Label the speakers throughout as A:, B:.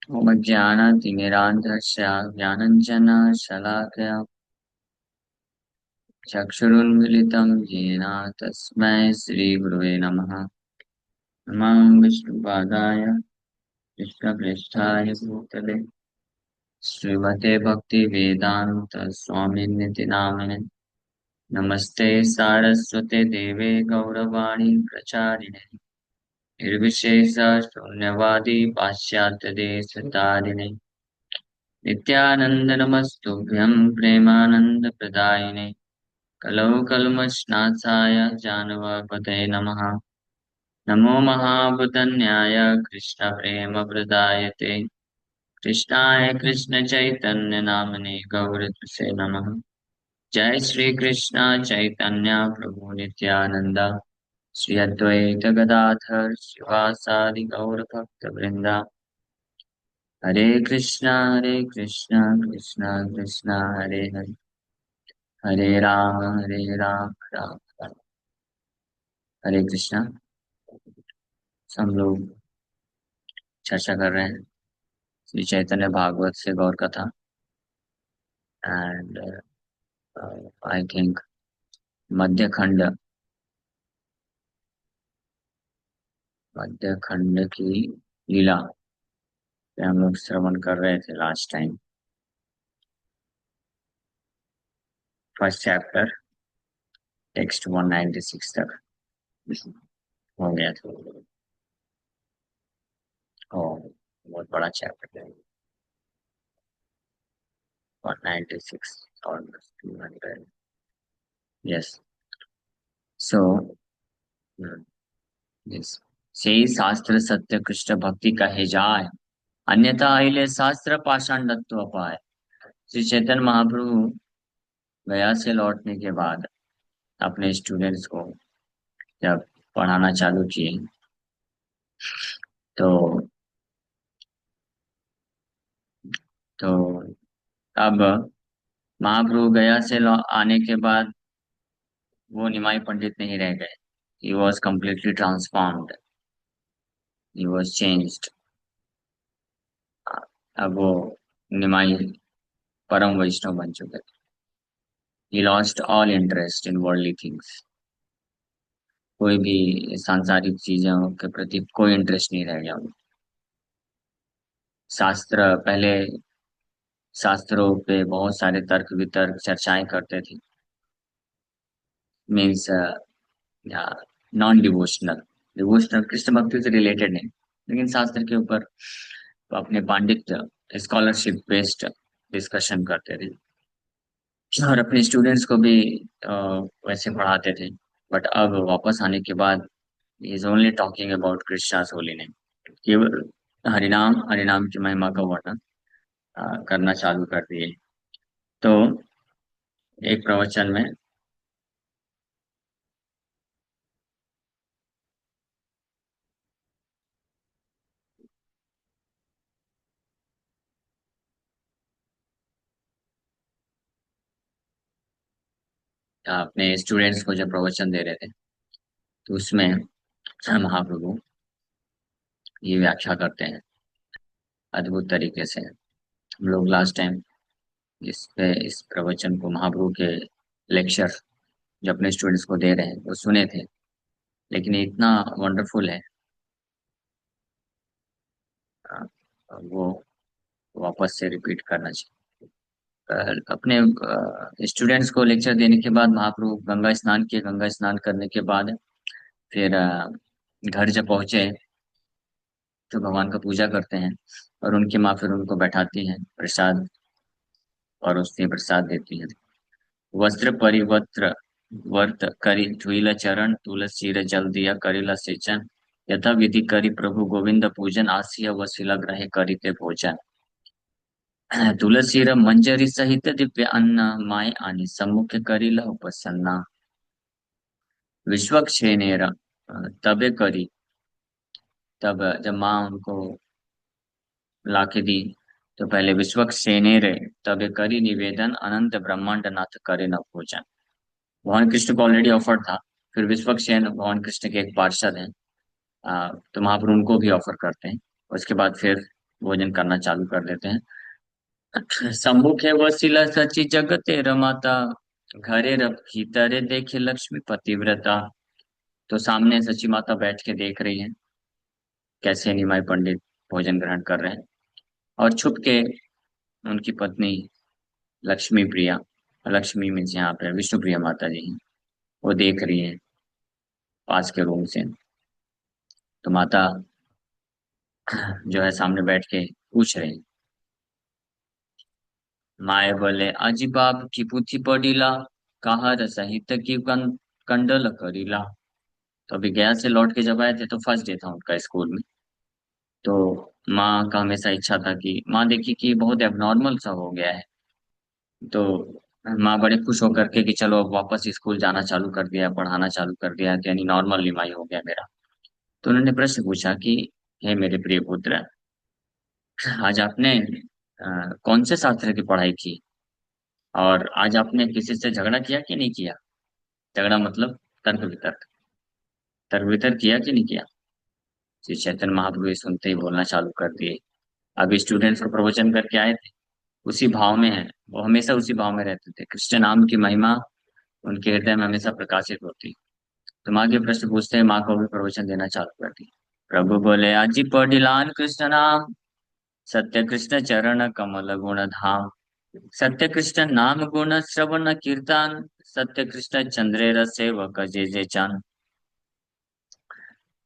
A: ओम ज्ञानातिमिरान्धस्य ज्ञानञ्जनशलाकया चक्षुरुन्मीलितं येन तस्मै श्रीगुरुवे नमः। नमः विष्णुपादाय कृष्णप्रेष्ठाय भूतले श्रीमते भक्तिवेदान्त स्वामिनिति नामिने। नमस्ते सारस्वते देवे गौरवाणी प्रचारिणे निर्विशेष शून्यवादी पाश्चात्यदेशतारिणे नित्यानंद नमस्तुभ्यं प्रेमानंद प्रदायिने कलौ कल्मषनाशाय जानवपतये नमः। नमो महाबुद्धन्याय कृष्ण प्रेम प्रदायते कृष्णाय कृष्ण चैतन्य नामने गौरतसे नमः। जय श्री कृष्ण चैतन्य प्रभु नित्यानंद श्री अद्वैत गदाधर शिवासादि गौर भक्त वृंदा। हरे कृष्णा कृष्णा कृष्णा हरे हरे हरे राम राम राम हरे कृष्णा। हम लोग चर्चा कर रहे हैं श्री चैतन्य भागवत से गौर कथा एंड आई थिंक मध्य खंड की लीला पे हम लोग श्रवण कर रहे थे last time. First chapter text 196 तक हो गया था। और बहुत बड़ा चैप्टर है 196 ऑलमोस्ट 200। यस। सो यस, से शास्त्र सत्य कृष्ण भक्ति कहे जाय अन्यथा अहिले शास्त्र पाषांडत्व अपाय। श्री चैतन्य महाप्रभु गया से लौटने के बाद अपने स्टूडेंट्स को जब पढ़ाना चालू किए तो तो अब महाप्रभु गया से आने के बाद वो निमाई पंडित नहीं रह गए। He was completely transformed, he was changed। अब वो निमाई परम वैष्णव बन चुके थे। he lost all interest in worldly things। कोई भी सांसारिक चीजों के प्रति कोई इंटरेस्ट नहीं रह गया उनको। शास्त्र पहले शास्त्रों पे बहुत सारे तर्क वितर्क चर्चाएं करते थे। Means non devotional, devotional Krishna भक्ति से रिलेटेड नहीं, लेकिन शास्त्र के ऊपर अपने पांडित्य स्कॉलरशिप बेस्ड डिस्कशन करते थे और अपने स्टूडेंट्स को भी अ, वैसे पढ़ाते थे। बट अब वापस आने के बाद is only talking about Krishna's holy name. केवल हरिनाम हरिनाम की महिमा का वर्णन करना चालू कर दिए। तो एक प्रवचन में अपने स्टूडेंट्स को जब प्रवचन दे रहे थे तो उसमें महाप्रभु ये व्याख्या करते हैं अद्भुत तरीके से। हम लोग लास्ट टाइम इस प्रवचन को महाप्रभु के लेक्चर जो अपने स्टूडेंट्स को दे रहे हैं वो सुने थे, लेकिन ये इतना वंडरफुल है अ, वो वापस से रिपीट करना चाहिए। अपने स्टूडेंट्स को लेक्चर देने के बाद महाप्रभु गंगा स्नान किए। गंगा स्नान करने के बाद फिर घर जब पहुंचे तो भगवान का पूजा करते हैं और उनकी माँ फिर उनको बैठाती है प्रसाद और उससे प्रसाद देती है। वस्त्र परिवस्त्र वर्त करी धुइल चरण तुलसीर जल दिया करिला सेचन यथा विधि करी प्रभु गोविंद पूजन आसिया वसिला ग्रहे करिते भोजन। तुलसीर मंजरी सहित दिव्य अन्न माय आणि सम्मुख करिला उपसन्ना विश्वक्षेनेर तबे करी। तब जब माँ उनको लाके दी तो पहले विश्वक्षेनेर तबे करी निवेदन अनंत ब्रह्मांड नाथ करे न भोजन। भगवान कृष्ण को ऑलरेडी ऑफर था, फिर विश्वक्षेन भगवान कृष्ण के एक पार्षद हैं, तो महाप्रभु उनको भी ऑफर करते हैं। उसके बाद फिर भोजन करना चालू कर देते हैं। सम्मुखे वसिला सची जगते रमाता, घरे भीतरे देखे लक्ष्मी पतिव्रता। तो सामने सची माता बैठ के देख रही हैं कैसे निमाई पंडित भोजन ग्रहण कर रहे हैं, और छुप के उनकी पत्नी लक्ष्मी प्रिया, लक्ष्मी मीन्स यहाँ पे विष्णु प्रिया माता जी हैं, वो देख रही हैं पास के रूम से। तो माता जो है सामने बैठ के पूछ रही हैं, माए बोले अजी बाप की पूछी पड़ीला, कहा सहित की कंडल करीला। तो अभी गया से लौट के जब आए थे तो फर्स्ट डे था उनका स्कूल में। तो माँ का हमेशा इच्छा था कि माँ देखी कि बहुत एबनॉर्मल सा हो गया है। तो माँ बड़े खुश होकर के कि चलो अब वापस स्कूल जाना चालू कर दिया, पढ़ाना चालू कर दिया, तो यानी नॉर्मल निमाई हो गया मेरा। तो उन्होंने प्रश्न पूछा कि हे मेरे प्रिय पुत्र, आज आपने कौन से शास्त्र की पढ़ाई की, और आज आपने किसी से झगड़ा किया कि नहीं किया। झगड़ा मतलब तर्क वितर्क, तर्क वितर्क किया कि नहीं किया। श्री चैतन्य महाप्रभु ये सुनते ही बोलना चालू कर दिए। अभी स्टूडेंट्स को प्रवचन करके आए थे, उसी भाव में है, वो हमेशा उसी भाव में रहते थे। कृष्ण नाम की महिमा उनके हृदय में हमेशा प्रकाशित होती। तो माँ के प्रश्न पूछते हैं, माँ को भी प्रवचन देना चालू कर दी। प्रभु बोले अजी पढ़िलान कृष्ण नाम, सत्य कृष्ण चरण कमल गुण धाम। सत्य कृष्ण नाम गुण श्रवण कीर्तन, सत्य कृष्ण चंद्रेर सेवक जे जे चान।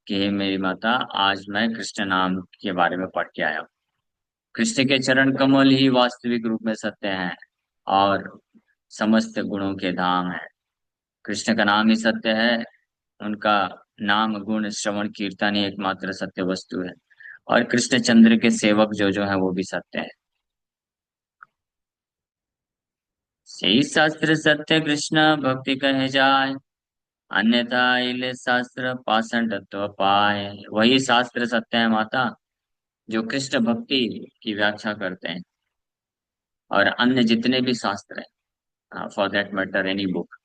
A: कि हे मेरी माता, आज मैं कृष्ण नाम के बारे में पढ़ के आया हूँ। कृष्ण के चरण कमल ही वास्तविक रूप में सत्य हैं और समस्त गुणों के धाम है। कृष्ण का नाम ही सत्य है, उनका नाम गुण श्रवण कीर्तन ही एकमात्र सत्य वस्तु है, और कृष्ण चंद्र के सेवक जो जो है वो भी सत्य है। सही शास्त्र सत्य कृष्ण भक्ति कहे जाए, अन्यथा इले शास्त्र पाषंड तत्व पाए। वही शास्त्र सत्य है माता, जो कृष्ण भक्ति की व्याख्या करते हैं, और अन्य जितने भी शास्त्र हैं, for that matter any book,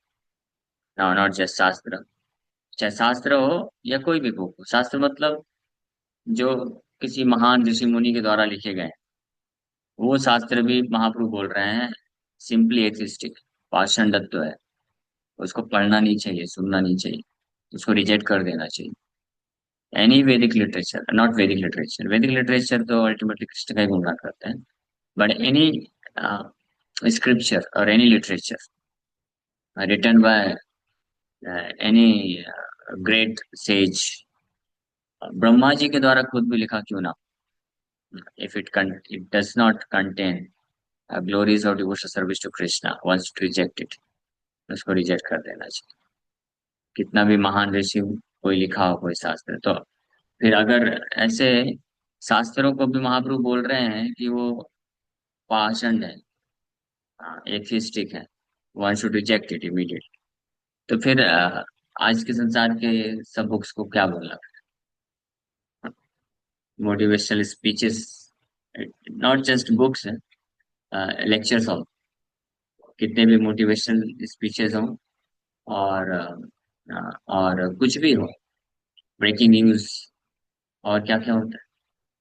A: not just शास्त्र, चाहे शास्त्र हो या कोई भी बुक हो। शास्त्र मतलब जो किसी महान ऋषि मुनि के द्वारा लिखे गए हैं, वो शास्त्र भी महाप्रभु बोल रहे हैं सिंपली एथिस्टिक, पाषंडत्व है। उसको पढ़ना नहीं चाहिए, सुनना नहीं चाहिए, उसको रिजेक्ट कर देना चाहिए। Any Vedic literature, not Vedic literature, Vedic literature तो अल्टीमेटली कृष्ण का ही गुणगान करते हैं, बट एनी स्क्रिप्चर और any literature written by any great sage, Brahma ji के द्वारा खुद भी लिखा क्यों ना, if it does not contain glories और devotional service to Krishna, once to reject it, उसको रिजेक्ट कर देना चाहिए। कितना भी महान ऋषि कोई लिखा हो कोई शास्त्र, तो फिर अगर ऐसे शास्त्रों को भी महाप्रभु बोल रहे हैं कि वो पाषंड है, एथिस्टिक है, one should reject it immediately, तो फिर आज के संसार के सब बुक्स को क्या बोलना। Motivational speeches, not just books, lectures हो, कितने भी मोटिवेशनल स्पीचेस हो, और और कुछ भी हो, ब्रेकिंग न्यूज, और क्या क्या होता है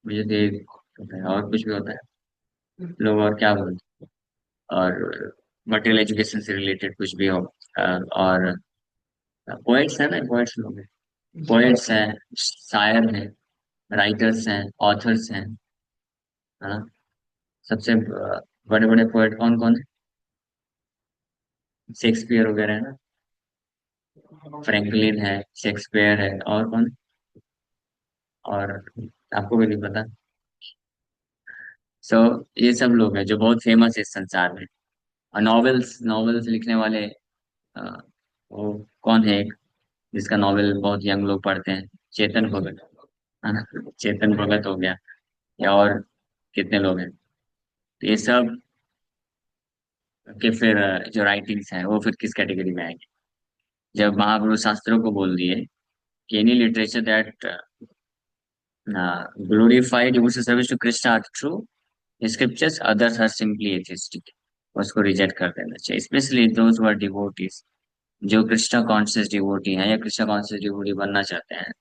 A: मुझे देख होता है, और कुछ भी होता है, लोग और क्या बोलते हैं, और मटेरियल एजुकेशन से रिलेटेड कुछ भी हो, और पोएट्स हैं ना, पोएट्स लोग हैं, पोएट्स हैं, शायर हैं, राइटर्स हैं, ऑथर्स हैं, है ना। सबसे बड़े बड़े पोएट कौन कौन है, शेक्सपियर वगैरह है ना, फ्रैंकलिन है, शेक्सपियर है, और कौन, और आपको भी नहीं पता। सो ये सब लोग हैं जो बहुत फेमस है इस संसार में। और नॉवेल्स, नॉवेल्स लिखने वाले, अ, वो कौन है एक, जिसका नॉवेल बहुत यंग लोग पढ़ते हैं, चेतन भगत, है ना। चेतन भगत हो गया, या और कितने लोग हैं। तो ये सब के फिर जो राइटिंग्स हैं वो फिर किस कैटेगरी में आएंगे। जब महापुरुष शास्त्रों को बोल दिए कि any literature that glorified devotional service to Krishna are true scriptures, others are simply atheistic, उसको रिजेक्ट कर देना चाहिए, स्पेशली दोज वर डिवोटीज, जो कृष्णा कॉन्शियस डिवोटी हैं या कृष्णा कॉन्शियस डिवोटी बनना चाहते हैं।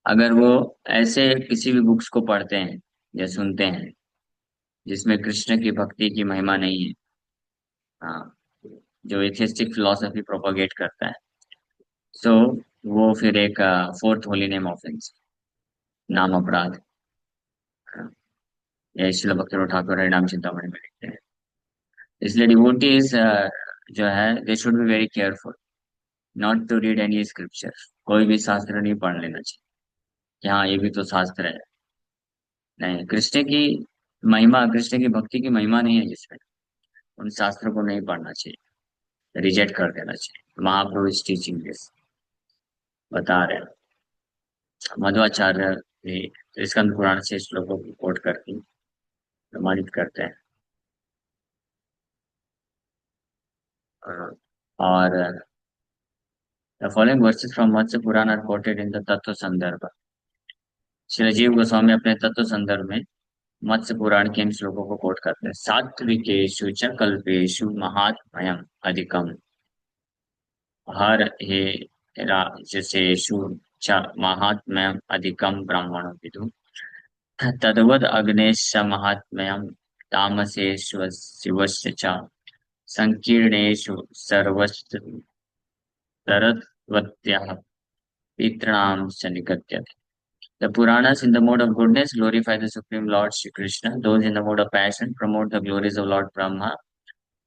A: अगर वो ऐसे किसी भी बुक्स को पढ़ते हैं या सुनते हैं, जिसमें कृष्ण की भक्ति की महिमा नहीं है। हाँ, जो एथियस्टिक फिलोसफी प्रोपागेट करता है। सो वो फिर एक फोर्थ होली नेम ऑफेंस, नाम अपराध। हाँ, यह श्रील भक्तिवेदांत ठाकुर हरिनाम चिंतामणि में लिखते हैं। इसलिए डिवोटीज जो है they should be very careful not to read any scripture. कोई भी शास्त्र नहीं पढ़ लेना चाहिए कि हाँ ये भी तो शास्त्र है। नहीं, कृष्ण की महिमा, कृष्ण की भक्ति की महिमा नहीं है जिसमें, उन शास्त्रों को नहीं पढ़ना चाहिए, रिजेक्ट कर देना चाहिए। महाप्रभु इज टीचिंग दिस, बता रहे हैं। मध्वाचार्य भी स्कंद पुराण से श्लोकों को कोट करके प्रमाणित करते हैं। और the following verses from Matsya Purana are quoted in the Tattva Sandarbha. Shri जीव गोस्वामी अपने तत्व संदर्भ में मत्स्य पुराण के इन श्लोकों को कोट करते हैं। सात्विकेषु च कल्पेषु महात्म्यम अधिकम, हर हे राजसेषु च महात्म्यम अधिकम ब्राह्मण विदु, तद्वद अग्नेश महात्म्यम तामसेषु शिवस्य च संकीर्णेषु सर्वस्य तरत्वत्यः पितॄणां च निगद्यते। The Puranas in the mode of goodness glorify the Supreme Lord Shri Krishna. Those in the mode of passion promote the glories of Lord Brahma,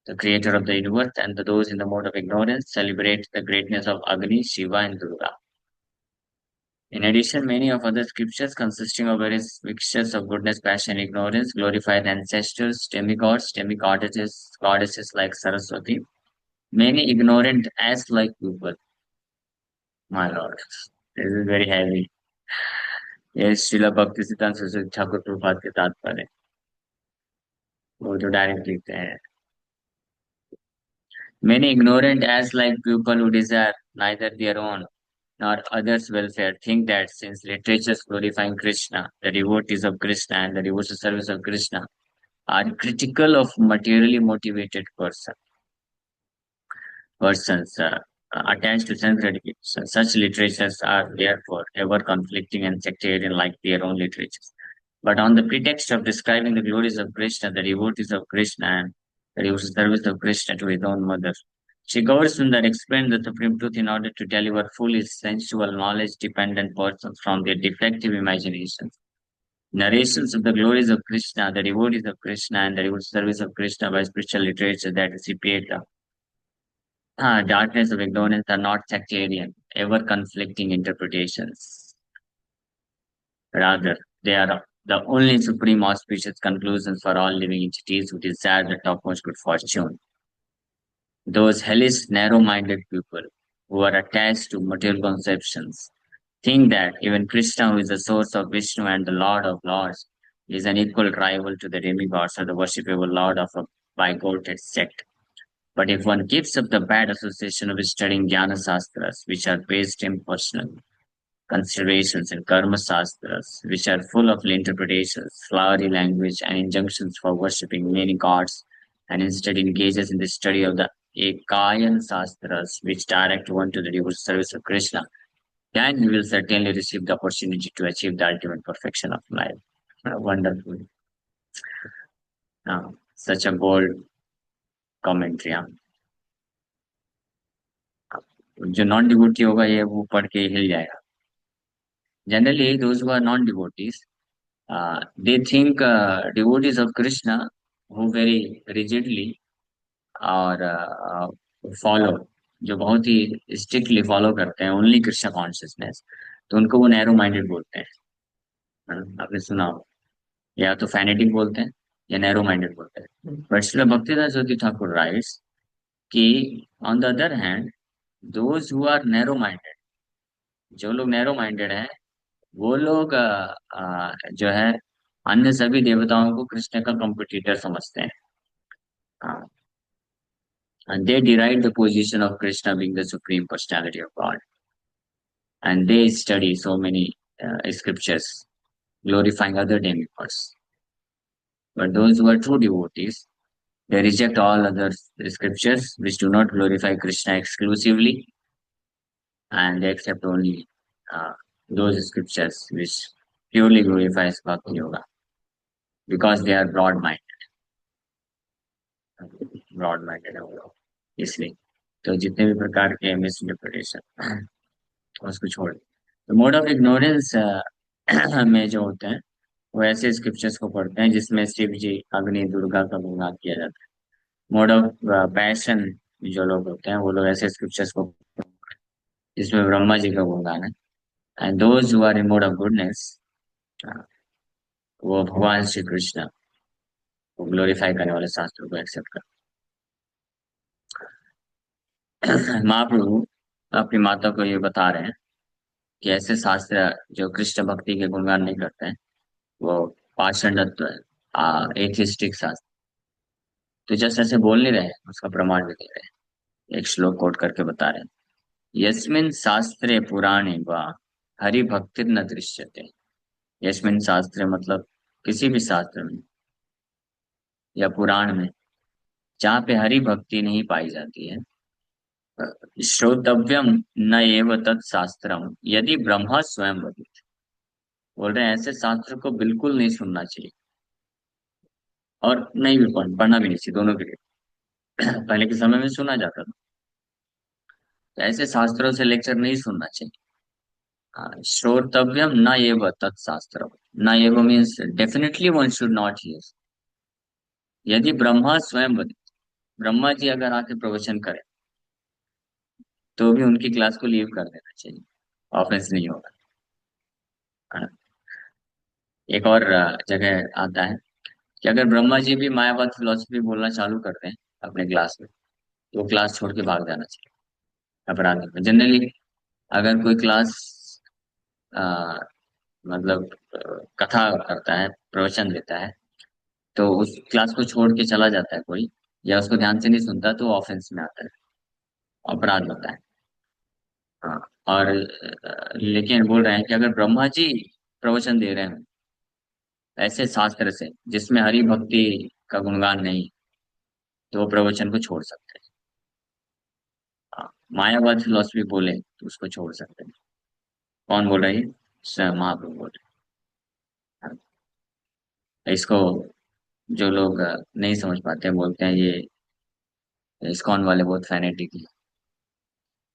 A: the creator of the universe, and those in the mode of ignorance celebrate the greatness of Agni, Shiva, and Durga. In addition, many of other scriptures consisting of various mixtures of goodness, passion, and ignorance glorify the ancestors, demigods, demigoddesses, goddesses like Saraswati. Many ignorant as like people, my lord. This is very heavy. ये श्रीला भक्ति सिद्धांत सरस्वती ठाकुर प्रभुपाद के तात्पर्य, वो जो direct लिखते हैं। Many ignorant as like people who desire neither their own nor others' welfare think that since literatures glorifying Krishna, the devotees of Krishna and the devotional service of Krishna are critical of materially motivated persons attached to sense gratification. Such literatures are therefore ever conflicting and sectarian like their own literatures. But on the pretext of describing the glories of Krishna, the devotees of Krishna and the devotional service of Krishna to his own mother, Sri Gaur Sundar explained the supreme truth in order to deliver fully sensual knowledge dependent persons from their defective imaginations. Narrations of the glories of Krishna, the devotees of Krishna, and the devotional service of Krishna by spiritual literature that dissipate the darkness of ignorance are not sectarian, ever conflicting interpretations. Rather, they are the only supreme auspicious conclusions for all living entities who desire the topmost good fortune. Those hellish, narrow-minded people who are attached to material conceptions think that even Krishna, who is the source of Vishnu and the Lord of Lords, is an equal rival to the demigods or the worshipable Lord of a bigoted sect. But if one gives up the bad association of studying Jnana Sastras, which are based in personal considerations, and Karma Sastras, which are full of interpretations, flowery language, and injunctions for worshipping many gods, and instead engages in the study of the Ekayan Sastras, which direct one to the devotional service of Krishna, then he will certainly receive the opportunity to achieve the ultimate perfection of life. Wonderful. Such a bold commentary. जो non devotee होगा ये वो पढ़ के हिल जाएगा। Generally those who are non devotees, they think devotees of Krishna who very rigidly और follow, जो बहुत ही स्ट्रिक्टली फॉलो करते हैं ओनली कृष्णा कॉन्शियसनेस, तो उनको वो नैरो माइंडेड बोलते हैं। आपने सुना हो, या तो फैनेटिक बोलते हैं या नैरो माइंडेड बोलते हैं। बट श्रील भक्तिदास ज्योति ठाकुर राइट्स कि on the other hand those who are narrow minded, जो लोग नैरो माइंडेड हैं वो लोग जो है अन्य सभी देवताओं को कृष्ण का कंपटीटर समझते हैं। And they deride the position of Krishna being the supreme personality of God. And they study so many scriptures glorifying other demigods. But those who are true devotees, they reject all other scriptures which do not glorify Krishna exclusively, and they accept only those scriptures which purely glorifies Bhakti Yoga. Because they are broad minded है वो लोग, इसलिए। तो जितने भी प्रकार के miss interpretation उसको छोड़, तो मोड ऑफ इग्नोरेंस में जो होते हैं वो ऐसे स्क्रिप्चर्स को पढ़ते हैं जिसमें शिव जी, अग्नि, दुर्गा का गुणगान किया जाता है। मोड ऑफ पैशन जो लोग होते हैं वो लोग ऐसे स्क्रिप्चर्स को, जिसमें ब्रह्मा जी का गुणगान है। And those who are in mode of goodness, वो भगवान श्री कृष्ण को ग्लोरीफाई करने वाले शास्त्रों को एक्सेप्ट करते हैं। महाप्रभु अपनी माता को ये बता रहे हैं कि ऐसे शास्त्र जो कृष्ण भक्ति के गुणगान नहीं करते हैं वो पाषंडत्व है, एथिस्टिक शास्त्र। तो जस्ट ऐसे बोल नहीं रहे हैं, उसका प्रमाण भी दे रहे हैं, एक श्लोक कोट करके बता रहे हैं। यस्मिन् शास्त्रे पुराणे वा हरि भक्तिर न दृश्यते। यस्मिन् शास्त्रे मतलब किसी भी शास्त्र में या पुराण में जहाँ पे हरि भक्ति नहीं पाई जाती है, श्रोतव्यम न एव तत् शास्त्रम यदि ब्रह्मा स्वयं वदित। बोल रहे हैं ऐसे शास्त्र को बिल्कुल नहीं सुनना चाहिए, और नहीं भी पढ़ना भी नहीं चाहिए, दोनों के लिए। पहले के समय में सुना जाता था, तो ऐसे शास्त्रों से लेक्चर नहीं सुनना चाहिए। हाँ, श्रोतव्यम न एव तत्शास्त्रम। न एव means definitely one should not here. यदि ब्रह्मा स्वयं वदित, ब्रह्मा जी अगर आके प्रवचन करें तो भी उनकी क्लास को लीव कर देना चाहिए, ऑफेंस नहीं होगा। हाँ, एक और जगह आता है कि अगर ब्रह्मा जी भी मायावाद फिलोसफी बोलना चालू करते हैं अपने क्लास में, तो क्लास छोड़ के भाग जाना चाहिए, अपराध में। जनरली अगर कोई क्लास आ, मतलब कथा करता है, प्रवचन देता है, तो उस क्लास को छोड़ के चला जाता है कोई, या उसको ध्यान से नहीं सुनता, तो ऑफेंस में आता है, अपराध होता है। हाँ। और लेकिन बोल रहे हैं कि अगर ब्रह्मा जी प्रवचन दे रहे हैं ऐसे शास्त्र से जिसमें हरि भक्ति का गुणगान नहीं, तो वो प्रवचन को छोड़ सकते हैं। हाँ, मायावाद फिलोसफी बोले तो उसको छोड़ सकते हैं। कौन बोल रही है? स्वयं महाप्रभु बोल रहे हैं। इसको जो लोग नहीं समझ पाते हैं, बोलते हैं ये इस्कॉन वाले बहुत फैनेटिक है,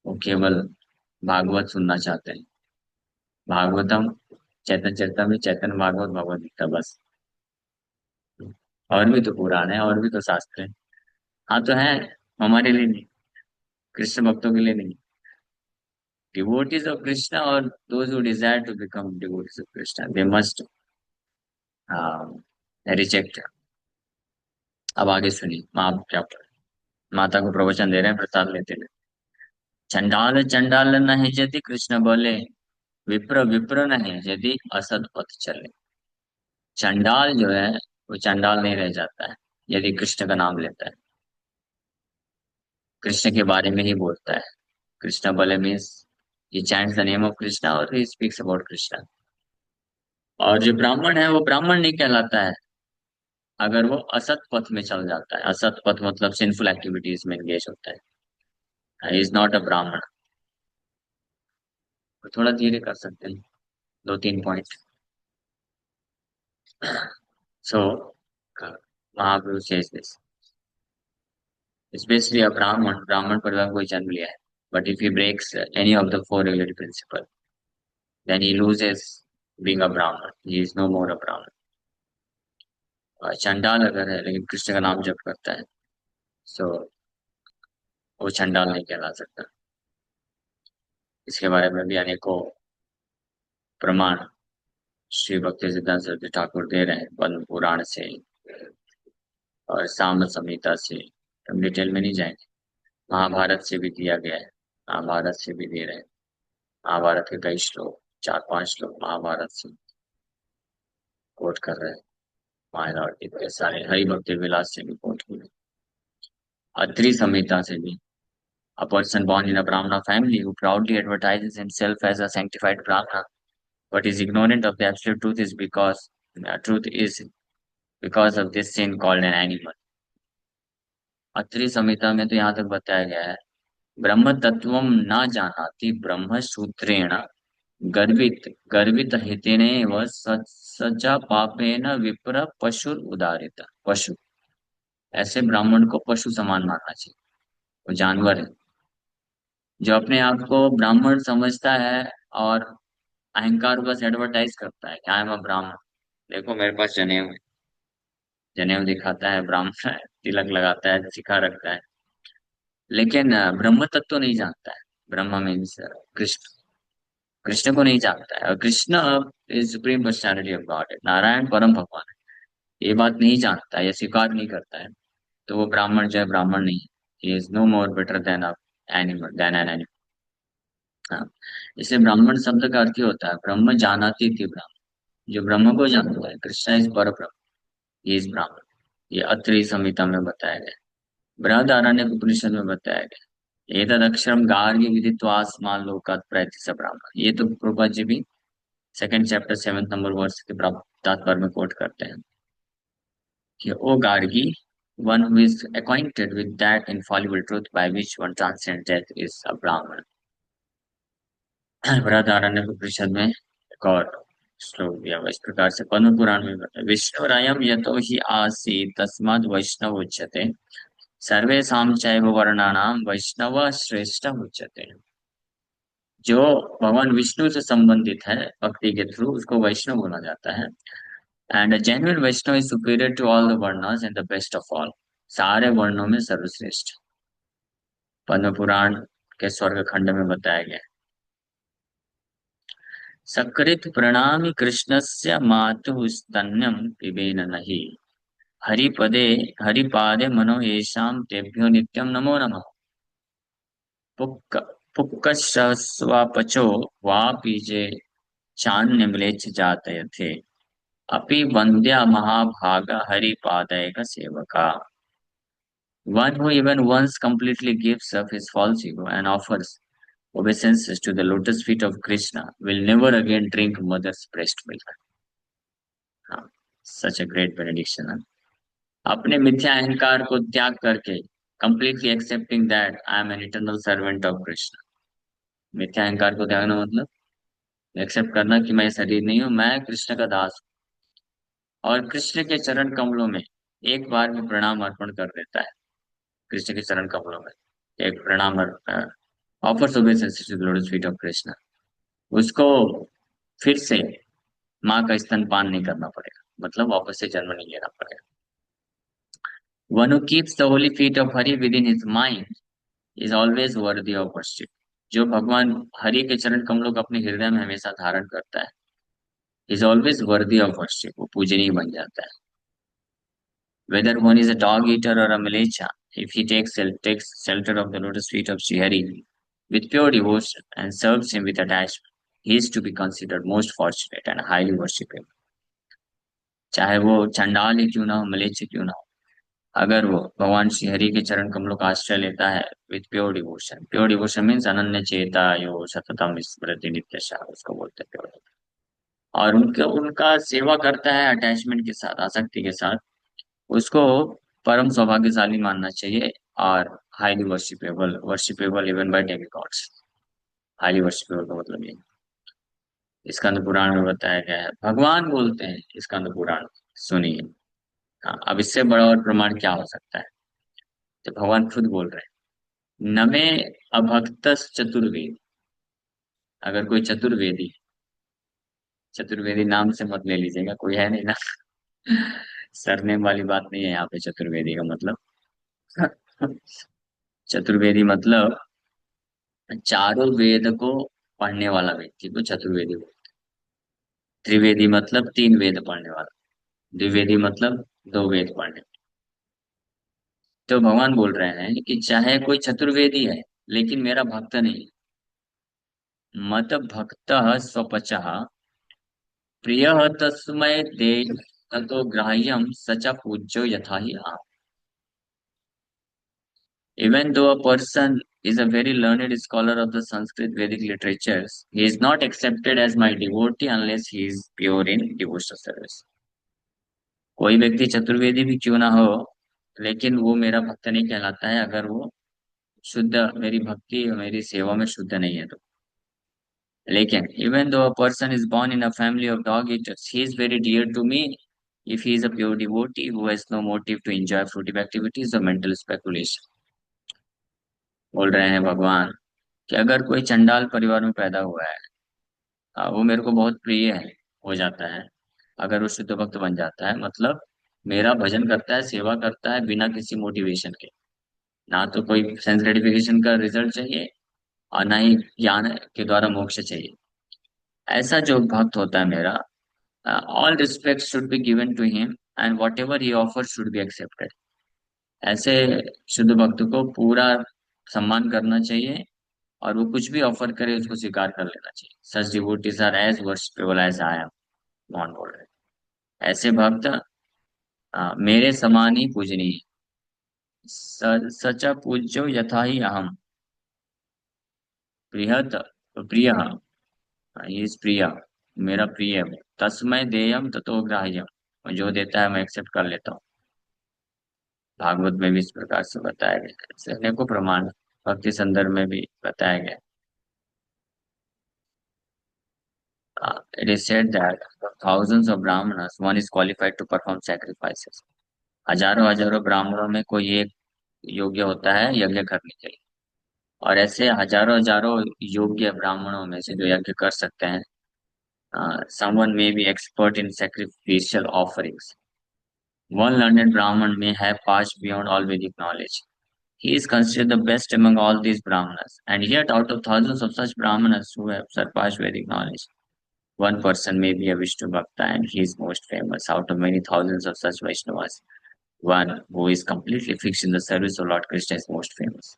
A: वो केवल भागवत सुनना चाहते हैं। भागवतम, चैतन्य चरितम, चैतन्य भागवत, भगवत गीता, बस। और भी तो पुराण है, और भी तो शास्त्र है। हाँ तो है, हमारे लिए नहीं, कृष्ण भक्तों के लिए नहीं। डिवोटीज ऑफ कृष्णा और those who desire to become devotees of Krishna, they must reject. अब आगे सुनिए, माँ क्या माता को प्रवचन दे रहे हैं प्रसाद लेते हुए। चंडाल चंडाल नहीं यदि कृष्ण बोले, विप्र विप्र नहीं यदि असत पथ चले। चंडाल जो है वो चंडाल नहीं रह जाता है यदि कृष्ण का नाम लेता है, कृष्ण के बारे में ही बोलता है। कृष्ण बोले means he chants the name of Krishna और he speaks about Krishna। और जो ब्राह्मण है वो ब्राह्मण नहीं कहलाता है अगर वो असत पथ में चल जाता है। असत पथ मतलब सिंफुल एक्टिविटीज में एंगेज होता है, इज नॉट अ ब्राह्मण। तो थोड़ा धीरे कर सकते हैं, दो तीन point. So Mahaprabhu says this, specially a Brahmin, ब्राह्मण परिवार कोई जन्म लिया है, but if he breaks any of the four regulatory principle, then he loses being a Brahmin, he is no मोर अ ब्राह्मण। चंडाल अगर है लेकिन कृष्ण का नाम जप करता है, सो वो चंडाल नहीं कहला सकता। इसके बारे में भी अनेकों प्रमाण श्री भक्ति सिद्धांत सरस्वती ठाकुर दे रहे हैं, पद्म पुराण से और साम संहिता से। हम डिटेल में नहीं जाएंगे, महाभारत से भी दिया गया है, महाभारत से भी दे रहे हैं। महाभारत के कई श्लोक, चार पांच श्लोक महाभारत से कोट कर रहे हैं। मायनॉर इतने सारे, हरि भक्ति विलास से भी कोट हुए, अत्रि संहिता से भी। A person born in a Brahmana family who proudly advertises himself as a sanctified Brahmana but is ignorant of the absolute truth is truth is because of this sin called an animal। Atri संहिता में तो यहाँ तक बताया गया है, ब्रह्म तत्वम न जानाति ब्रह्म सूत्रेण गर्वित गर्वित हितेने व सज्जा पापेन विप्र पशु उदारित। पशु, ऐसे ब्राह्मण को पशु समान मानना चाहिए। वो जानवर है जो अपने आप को ब्राह्मण समझता है और अहंकार बस एडवर्टाइज करता है कि आई एम अ ब्राह्मण, देखो मेरे पास जनेऊ है। जनेऊ दिखाता है, ब्राह्मण है, तिलक लगाता है, शिखा रखता है, लेकिन ब्रह्म तत्व तो नहीं जानता है। ब्रह्म मीन्स कृष्ण। कृष्ण को नहीं जानता है, और Krishna is supreme personality of God है, नारायण परम भगवान है। ये बात नहीं जानता है या स्वीकार नहीं करता है, तो वो ब्राह्मण जो है ब्राह्मण नहीं है। Is no more better than a animal, then an animal. हाँ, इसलिए ब्राह्मण शब्द का अर्थ ही होता है ब्रह्म जानाती थी ब्राह्मण, जो ब्रह्म को जानता है। कृष्ण इज पर ब्रह्म, ये इज ब्राह्मण। ये अत्रि संहिता में बताया गया, बृहदारण्य उपनिषद में बताया गया। एतद अक्षरम गार्ग्य विदित्वास्मान लोकात् प्रयति स ब्राह्मण, ये तो प्रभुपाद जी भी सेकंड चैप्टर 7 नंबर वर्ष के प्राप्त तात्पर्य में कोट करते हैं कि ओ Gargi, one who is acquainted with that infallible truth by which one transcends death is a brahman। Brihadaranyaka उपनिषद में एक और श्लोक दिया हुआ इस प्रकार से, पद्म पुराण में बताया, विष्णुरायम यतो ही आसीत् तस्माद् वैष्णव उच्यते, सर्वेषां चैव वर्णानां वैष्णव श्रेष्ठ उच्यते। जो भगवान विष्णु से संबंधित है भक्ति के थ्रू, उसको वैष्णव बोला जाता है। And genuine Vaishnava is superior to all the varnas and the best of all, सारे वर्णों में सर्वश्रेष्ठ। पद्म पुराण के स्वर्ग खंड में बताया गया, सकृत प्रणामि कृष्णस्य मातुः स्तन्यं पिबेन नहि, हरिपदे हरिपादे मनो येषां तेभ्यो नित्यं नमो नमः। पुक्क पुक्कश्रवस्वापचो वा पीजे चान्यम्लेच्छ जातयते, अपि वन्द्या महाभागा हरिपादैक सेवका। One who even once completely gives up his false ego and offers obeisances to the lotus feet of Krishna will never again drink mother's breast milk। हाँ, such a great benediction। हाँ? अपने मिथ्या अहंकार को त्याग करके completely accepting that I am an eternal servant of Krishna। मिथ्या अहंकार को त्यागना मतलब एक्सेप्ट करना कि मैं शरीर नहीं हूँ, मैं कृष्ण का दास हूँ। और कृष्ण के चरण कमलों में एक बार भी प्रणाम अर्पण कर देता है। कृष्ण के चरण कमलों में एक प्रणाम offers obeisance to the lotus feet of Krishna, उसको फिर से माँ का स्तनपान नहीं करना पड़ेगा, मतलब वापस से जन्म नहीं लेना पड़ेगा। One who keeps the Holi feet of Hari with in his mind is always worthy of worship. जो भगवान हरि के चरण कमलों को अपने हृदय में हमेशा धारण करता है, is always worthy of worship, वो पूजनीय बन जाता है। Whether one is a dog eater और अ मिलेच्चा, if he takes shelter of the lotus feet of Sri Hari with pure devotion and serves him with attachment, he is to be considered most fortunate and highly worshipable। चाहे वो चंडाल ही क्यों ना हो, मलेच्छ क्यों ना हो, अगर वो भगवान श्री हरि के चरण कमलों का आश्रय लेता है with pure devotion. Pure devotion means अनन्य चेता यो सततम स्मृति नित्य उसको बोलते हैं प्योर। और उनके उनका सेवा करता है अटैचमेंट के साथ, आसक्ति के साथ, उसको परम सौभाग्यशाली मानना चाहिए। और highly worshipable, worshipable even bye demigods. Highly worshipable का मतलब ये स्कंद पुराण में बताया गया है, भगवान बोलते हैं स्कंद पुराण, सुनिए। हाँ, अब इससे बड़ा और प्रमाण क्या हो सकता है, तो भगवान खुद बोल रहे हैं, नमे अभक्त चतुर्वेद। अगर कोई चतुर्वेदी, चतुर्वेदी नाम से मत ले लीजिएगा, कोई है नहीं ना। सरनेम वाली बात नहीं है यहाँ पे चतुर्वेदी का मतलब। चतुर्वेदी मतलब चारों वेद को पढ़ने वाला व्यक्ति को चतुर्वेदी बोलते हैं। त्रिवेदी मतलब तीन वेद पढ़ने वाला, द्विवेदी मतलब दो वेद पढ़ने। तो भगवान बोल रहे हैं कि चाहे कोई चतुर्वेदी है लेकिन मेरा भक्त नहीं, मत भक्त स्वपचः प्रिय तस्मै ते ततो ग्राह्यम सच पूज्यो यथा ही आप। Even though a person is a very learned scholar of the Sanskrit Vedic literatures, he is not accepted as my devotee unless he is pure in devotional service। कोई व्यक्ति चतुर्वेदी भी क्यों ना हो, लेकिन वो मेरा भक्त नहीं कहलाता है अगर वो शुद्ध, मेरी भक्ति और मेरी सेवा में शुद्ध नहीं है तो। लेकिन even though a person is born in a family of dog eaters, he is very dear to me if he is a pure devotee who has no motive to enjoy fruitive activities or mental speculation। बोल रहे हैं भगवान कि अगर कोई चंडाल परिवार में पैदा हुआ है, वो मेरे को बहुत प्रिय है, हो जाता है। अगर वो शुद्ध भक्त बन जाता है, मतलब मेरा भजन करता है, सेवा करता है बिना किसी मोटिवेशन के, ना तो कोई सेंस ग्रेटिफिकेशन का रिजल्ट चाहिए और ना ही ज्ञान के द्वारा मोक्ष चाहिए, ऐसा जो भक्त होता है मेरा, all respect should be given to him and whatever he offer should be accepted. ऐसे शुद्ध भक्त को पूरा सम्मान करना चाहिए, और वो कुछ भी ऑफर करे उसको स्वीकार कर लेना चाहिए। Such devotees are as worshipable as I am, Mohan बोल रहे हैं। ऐसे भक्त मेरे समान ही पूजनीय, सचा पूज्यो यथा ही अहम, प्रियत प्रिय, इज प्रिय, मेरा प्रिय है वो। तस्मै देयम ततो ग्राह्यम, जो देता है मैं एक्सेप्ट कर लेता हूँ। भागवत में भी इस प्रकार से बताया गया है, ऐसे अनेकों प्रमाण भक्ति संदर्भ में भी बताया गया। It is said that thousands of brahmanas one is qualified to perform sacrifices। हजारों हजारों ब्राह्मणों में कोई एक योग्य होता है यज्ञ करने के लिए, और ऐसे हजारों हजारों योग्य ब्राह्मणों में से जो यज्ञ कर सकते हैं, someone may be expert in sacrificial offerings। One learned Brahman may have passed beyond all Vedic knowledge. He is considered the best among all these Brahmanas, and yet out of thousands of such Brahmanas who have surpassed Vedic knowledge, one person may be a Vishnu Bhakta and he is most famous. Out of many thousands of such Vaishnavas, one who is completely fixed in the service of Lord Krishna is most famous।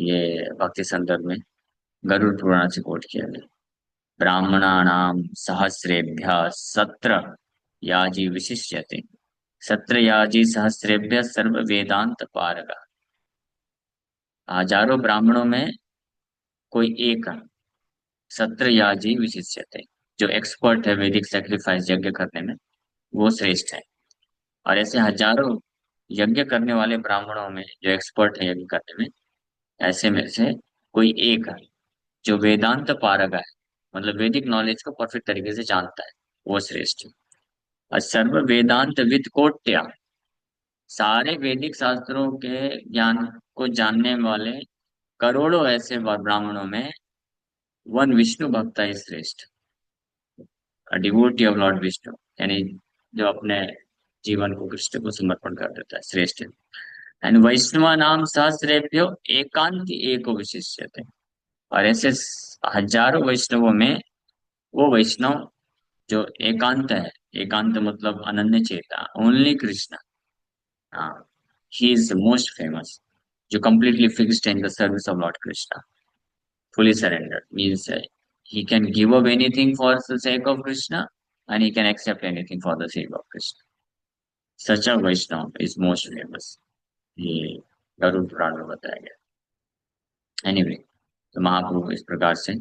A: ये भक्ति संदर्भ में गरुड़ पुराण से coat किया गया। ब्राह्मणानाम सहस्रेभ्य सत्र याजी विशिष्यते, सत्र याजी सहस्रेभ्य सर्व वेदांत पारग। हजारों ब्राह्मणों में कोई एक सत्र याजी विशिष्यते, जो एक्सपर्ट है वैदिक सेक्रीफाइस यज्ञ करने में, वो श्रेष्ठ है। और ऐसे हजारों यज्ञ करने वाले ब्राह्मणों में जो एक्सपर्ट है यज्ञ करने में, ऐसे में से कोई एक है जो वेदांत पारग है, मतलब वैदिक नॉलेज को परफेक्ट तरीके से जानता है, वो श्रेष्ठ है। और सर्व वेदांत विद कोट्या, सारे वैदिक शास्त्रों के ज्ञान को जानने वाले करोड़ों ऐसे ब्राह्मणों में वन विष्णु भक्त है श्रेष्ठ, डिवोटी ऑफ लॉर्ड विष्णु, यानी जो अपने जीवन को कृष्ण को समर्पण कर देता है, श्रेष्ठ है। एंड वैष्णवा नाम सहस्रेभ्यो एकांति एको विशिष्यते, और ऐसे हजारों वैष्णवों में वो वैष्णव जो एकांत है, एकांत मतलब अनन्य चेता, ओनली कृष्ण, हाँ, ही इज मोस्ट फेमस, जो completely fixed in the service of Lord Krishna, fully surrendered means he can give up anything for the sake of Krishna, and he can accept anything for the sake of Krishna। Such a Vaishnava is most famous। ये गरुड़ पुराण में बताया गया। Anyway, तो महाप्रभु इस प्रकार से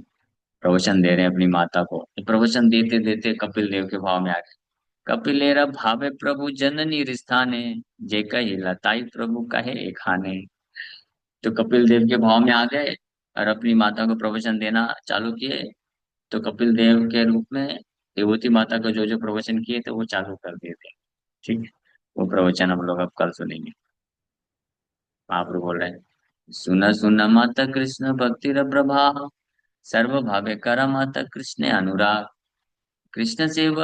A: प्रवचन दे रहे हैं अपनी माता को। प्रवचन देते देते कपिल देव के भाव में आ गए। कपिलेरा भावे प्रभु जननी रिस्थाने, जे कही लताई प्रभु कहे एक खाने। तो कपिल देव के भाव में आ गए और अपनी माता को प्रवचन देना चालू किए। तो कपिल देव के रूप में देवती माता को जो जो प्रवचन किए थे वो चालू कर दिए थे। ठीक है, वो प्रवचन हम लोग अब कल सुनेंगे। महाप्रभु बोल रहे हैं, सुना सुना माता कृष्ण भक्ति प्रभा, सर्व भावे कर माता कृष्ण अनुराग। कृष्ण सेव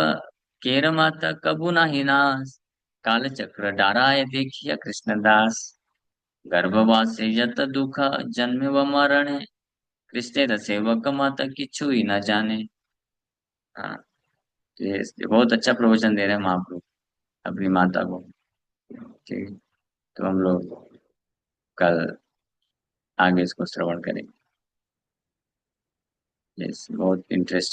A: केर माता कबू नाही नास, काल चक्र डाराय देखिया कृष्ण दास। गर्भवास यत दुख जन्म व मरण, कृष्ण सेवक माता किच्छु ही न जाने। हाँ, ये बहुत अच्छा प्रवचन दे रहे हैं महाप्रभु अपनी माता को। ठीक है, तो हम लोग कल आगे इसको श्रवण करेंगे। यस, बहुत इंटरेस्टिंग।